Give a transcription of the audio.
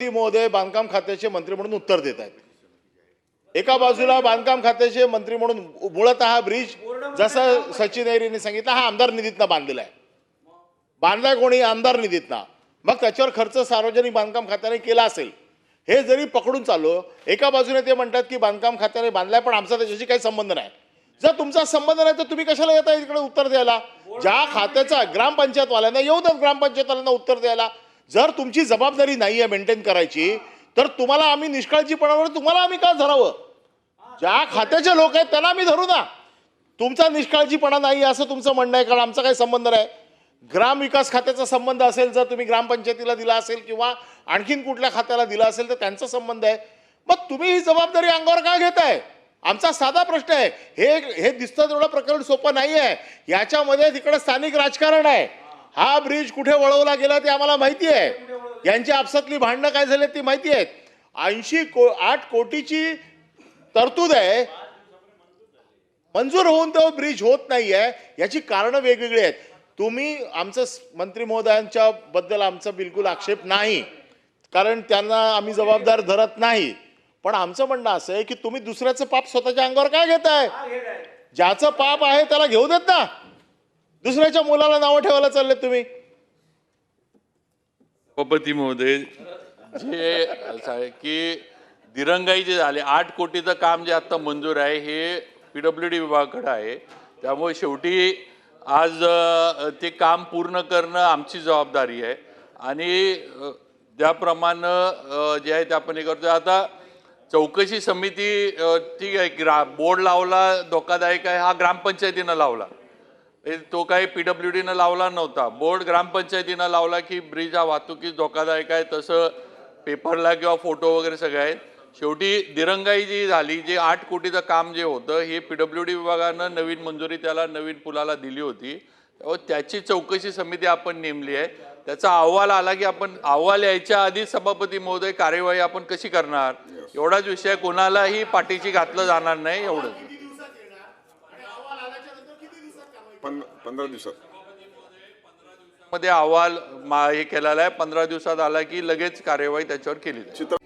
महोदय बांधकाम खात्याचे मंत्री म्हणून उत्तर देत आहेत. एका बाजूला बांधकाम खात्याचे मंत्री म्हणून मुळतः हा ब्रिज जसं सचिन ऐरेंनी सांगितलं हा आमदार निधीतनं बांधलेला आहे. बांधलाय कोणी? आमदार निधीतनं. मग त्याच्यावर खर्च सार्वजनिक बांधकाम खात्याने केला असेल हे जरी पकडून चाललो. एका बाजूने ते म्हणतात की बांधकाम खात्याने बांधलाय पण आमचा त्याच्याशी काही संबंध नाही. जर तुमचा संबंध नाही तर तुम्ही कशाला येता इकडे उत्तर द्यायला? ज्या खात्याचा ग्रामपंचायतवाल्यांना येऊ द्या, ग्रामपंचायतवाल्यांना उत्तर द्यायला. जर तुमची जबाबदारी नाही आहे मेंटेन करायची तर तुम्हाला आम्ही निष्काळजीपणावर तुम्हाला आम्ही का धरावं? ज्या खात्याचे लोक आहेत त्याला आम्ही धरू ना. तुमचा निष्काळजीपणा नाही असं तुमचं म्हणणं आहे कारण आमचा काही संबंध नाही. ग्रामविकास खात्याचा संबंध असेल, जर तुम्ही ग्रामपंचायतीला दिला असेल किंवा आणखीन कुठल्या खात्याला दिला असेल तर त्यांचा संबंध आहे. मग तुम्ही ही जबाबदारी अंगावर का घेताय? आमचा साधा प्रश्न आहे. हे दिसतं तेवढं प्रकरण सोपं नाही आहे. याच्यामध्ये तिकडे स्थानिक राजकारण आहे. हा ब्रिज कुठे वळवला गेला ते आम्हाला माहिती आहे. यांची आपसातली भांडणं काय झाली ती माहिती आहेत. 8 कोटीची तरतूद आहे, मंजूर होऊन तो ब्रिज होत नाहीये. याची कारणं वेगवेगळी आहेत. तुम्ही आमचं मंत्री महोदयांच्या बद्दल आमचा बिलकुल आक्षेप नाही कारण त्यांना आम्ही जबाबदार धरत नाही. पण आमचं म्हणणं असं आहे की तुम्ही दुसऱ्याचं पाप स्वतःच्या अंगावर काय घेताय? ज्याचं पाप आहे त्याला घेऊ देत ना. दुसऱ्याच्या मुलाला नावं ठेवायला चालले तुम्ही. सभापती महोदय, जे असं आहे की दिरंगाई जे झाले 8 कोटीचं काम जे आता मंजूर आहे हे PWD विभागाकडे आहे. त्यामुळे शेवटी आज ते काम पूर्ण करणं आमची जबाबदारी आहे आणि त्याप्रमाणे जे आहे ते आपण हे करतो. आता चौकशी समिती ठीक आहे, बोर्ड लावला धोकादायक आहे हा ग्रामपंचायतीनं लावला, तो काही PWDनं लावला नव्हता. बोर्ड ग्रामपंचायतीनं लावला की ब्रिज हा वाहतुकीस धोकादायक आहे, तसं पेपरला किंवा फोटो वगैरे सगळे आहेत. शेवटी दिरंगाई जी झाली, जे 8 कोटीचं काम जे होतं हे PWD विभागानं नवीन मंजुरी त्याला नवीन पुलाला दिली होती. त्याची चौकशी समिती आपण नेमली आहे. त्याचा अहवाल आला की आपण अहवाल यायच्या आधी सभापती महोदय कार्यवाही आपण कशी करणार एवढाच विषय. कोणालाही पाठीशी घातलं जाणार नाही एवढंच. 15 दिवसात मध्ये अहवाल हे केलेला आहे. 15 दिवसात आला की लगेच कार्यवाही त्याच्यावर केली जाईल.